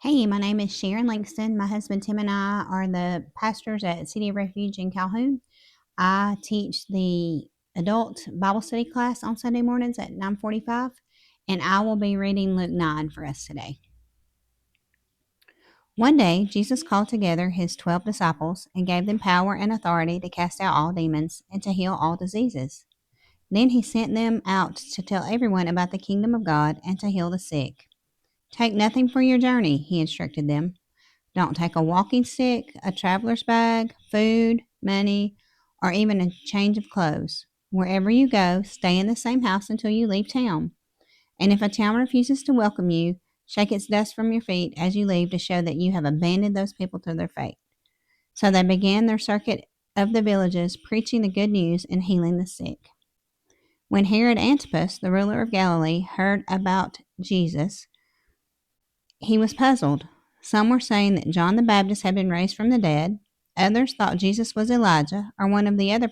Hey, my name is Sharon Langston. My husband Tim and I are the pastors at City of Refuge in Calhoun. I teach the adult Bible study class on Sunday mornings at 9:45, and I will be reading Luke 9 for us today. One day, Jesus called together his 12 disciples and gave them power and authority to cast out all demons and to heal all diseases. Then he sent them out to tell everyone about the kingdom of God and to heal the sick. Take nothing for your journey, he instructed them. Don't take a walking stick, a traveler's bag, food, money, or even a change of clothes. Wherever you go, stay in the same house until you leave town. And if a town refuses to welcome you, shake its dust from your feet as you leave to show that you have abandoned those people to their fate. So they began their circuit of the villages, preaching the good news and healing the sick. When Herod Antipas, the ruler of Galilee, heard about Jesus, he was puzzled. Some were saying that John the Baptist had been raised from the dead. Others thought Jesus was Elijah or one of the other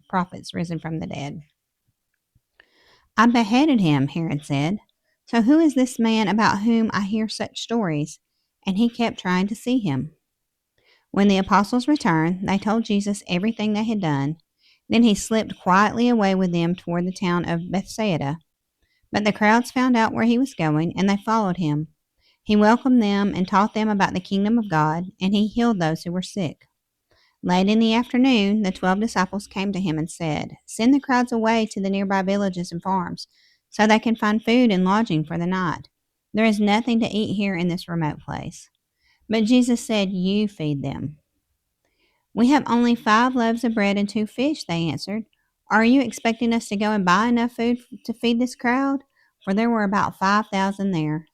prophets risen from the dead. I beheaded him, Herod said. So who is this man about whom I hear such stories? And he kept trying to see him. When the apostles returned, they told Jesus everything they had done. Then he slipped quietly away with them toward the town of Bethsaida. But the crowds found out where he was going, and they followed him. He welcomed them and taught them about the kingdom of God, and he healed those who were sick. Late in the afternoon, the 12 disciples came to him and said, Send the crowds away to the nearby villages and farms, so they can find food and lodging for the night. There is nothing to eat here in this remote place. But Jesus said, You feed them. We have only 5 loaves of bread and 2 fish, they answered. Are you expecting us to go and buy enough food to feed this crowd? For there were about 5,000 there.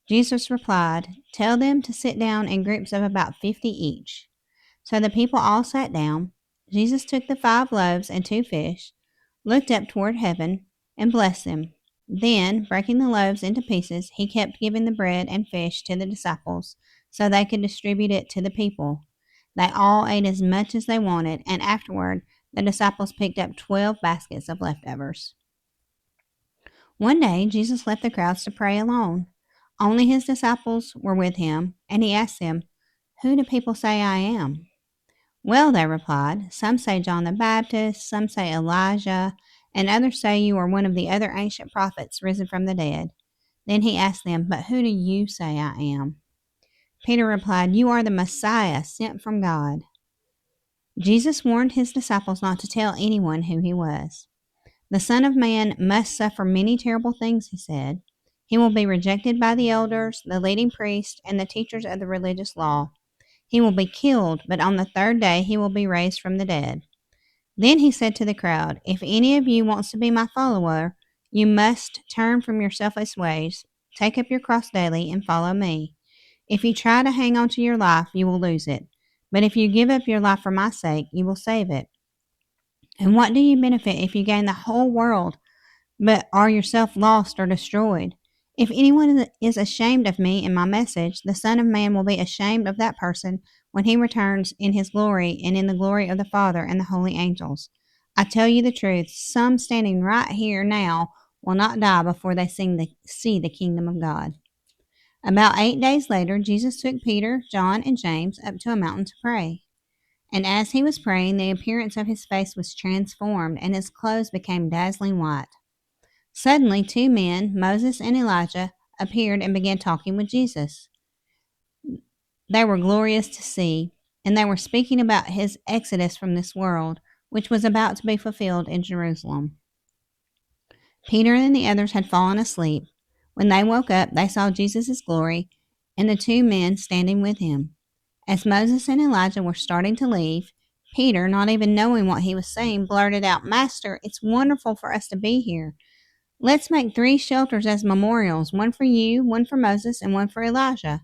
Jesus replied, Tell them to sit down in groups of about 50 each. So the people all sat down. Jesus took the 5 loaves and 2 fish, looked up toward heaven, and blessed them. Then, breaking the loaves into pieces, he kept giving the bread and fish to the disciples so they could distribute it to the people. They all ate as much as they wanted, and afterward, the disciples picked up 12 baskets of leftovers. One day, Jesus left the crowds to pray alone. Only his disciples were with him, and he asked them, Who do people say I am? Well, they replied, Some say John the Baptist, some say Elijah, and others say you are one of the other ancient prophets risen from the dead. Then he asked them, But who do you say I am? Peter replied, You are the Messiah sent from God. Jesus warned his disciples not to tell anyone who he was. The Son of Man must suffer many terrible things, he said. He will be rejected by the elders, the leading priests, and the teachers of the religious law. He will be killed, but on the 3rd day he will be raised from the dead. Then he said to the crowd, If any of you wants to be my follower, you must turn from your selfish ways, take up your cross daily, and follow me. If you try to hang on to your life, you will lose it. But if you give up your life for my sake, you will save it. And what do you benefit if you gain the whole world, but are yourself lost or destroyed? If anyone is ashamed of me and my message, the Son of Man will be ashamed of that person when he returns in his glory and in the glory of the Father and the holy angels. I tell you the truth, some standing right here now will not die before they see the kingdom of God. About 8 days later, Jesus took Peter, John, and James up to a mountain to pray. And as he was praying, the appearance of his face was transformed, and his clothes became dazzling white. Suddenly, 2 men, Moses and Elijah, appeared and began talking with Jesus. They were glorious to see, and they were speaking about his exodus from this world, which was about to be fulfilled in Jerusalem. Peter and the others had fallen asleep. When they woke up, they saw Jesus' glory and the 2 men standing with him. As Moses and Elijah were starting to leave, Peter, not even knowing what he was saying, blurted out, Master, it's wonderful for us to be here. Let's make 3 shelters as memorials, one for you, one for Moses, and one for Elijah.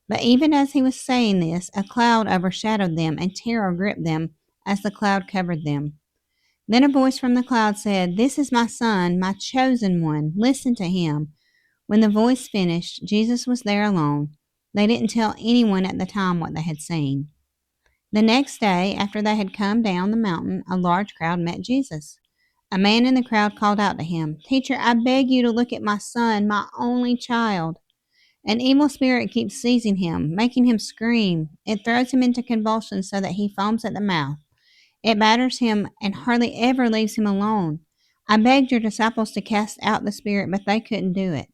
But even as he was saying this, a cloud overshadowed them, and terror gripped them as the cloud covered them. Then a voice from the cloud said, This is my son, my chosen one. Listen to him. When the voice finished, Jesus was there alone. They didn't tell anyone at the time what they had seen. The next day, after they had come down the mountain, a large crowd met Jesus. A man in the crowd called out to him, Teacher, I beg you to look at my son, my only child. An evil spirit keeps seizing him, making him scream. It throws him into convulsions so that he foams at the mouth. It batters him and hardly ever leaves him alone. I begged your disciples to cast out the spirit, but they couldn't do it.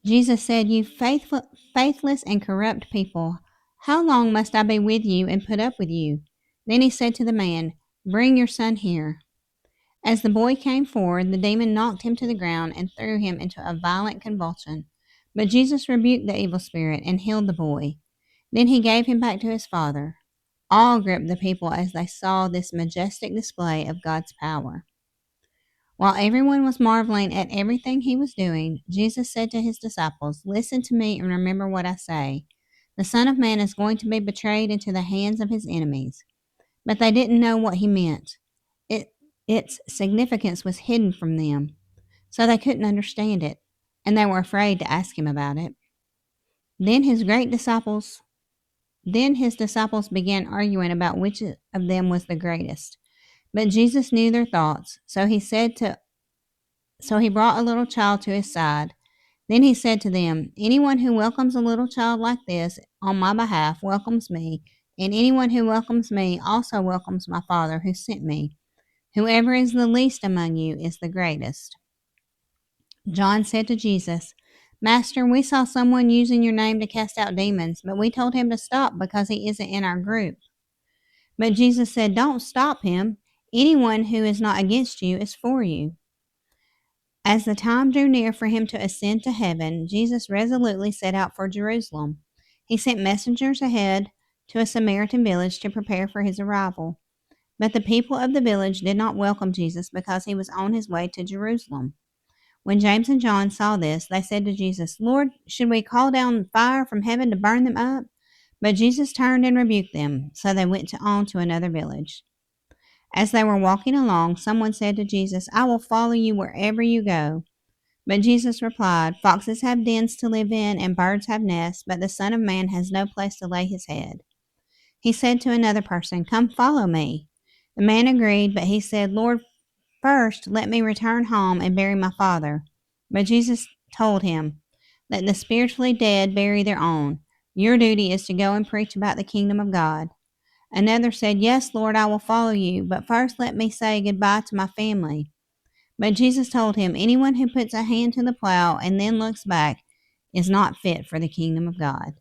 Jesus said, You faithless and corrupt people, how long must I be with you and put up with you? Then he said to the man, Bring your son here. As the boy came forward, the demon knocked him to the ground and threw him into a violent convulsion. But Jesus rebuked the evil spirit and healed the boy. Then he gave him back to his father. All gripped the people as they saw this majestic display of God's power. While everyone was marveling at everything he was doing, Jesus said to his disciples, Listen to me and remember what I say. The Son of Man is going to be betrayed into the hands of his enemies. But they didn't know what he meant. Its significance was hidden from them, so they couldn't understand it, and they were afraid to ask him about it. Then his disciples began arguing about which of them was the greatest. But Jesus knew their thoughts, so he brought a little child to his side. Then he said to them, Anyone who welcomes a little child like this on my behalf welcomes me, and anyone who welcomes me also welcomes my Father who sent me. Whoever is the least among you is the greatest. John said to Jesus, Master, we saw someone using your name to cast out demons, but we told him to stop because he isn't in our group. But Jesus said, Don't stop him. Anyone who is not against you is for you. As the time drew near for him to ascend to heaven, Jesus resolutely set out for Jerusalem. He sent messengers ahead to a Samaritan village to prepare for his arrival. But the people of the village did not welcome Jesus because he was on his way to Jerusalem. When James and John saw this, they said to Jesus, Lord, should we call down fire from heaven to burn them up? But Jesus turned and rebuked them, so they went on to another village. As they were walking along, someone said to Jesus, I will follow you wherever you go. But Jesus replied, Foxes have dens to live in, and birds have nests, but the Son of Man has no place to lay his head. He said to another person, Come follow me. The man agreed, but he said, Lord, first let me return home and bury my father. But Jesus told him, Let the spiritually dead bury their own. Your duty is to go and preach about the kingdom of God. Another said, Yes, Lord, I will follow you, but first let me say goodbye to my family. But Jesus told him, Anyone who puts a hand to the plow and then looks back is not fit for the kingdom of God.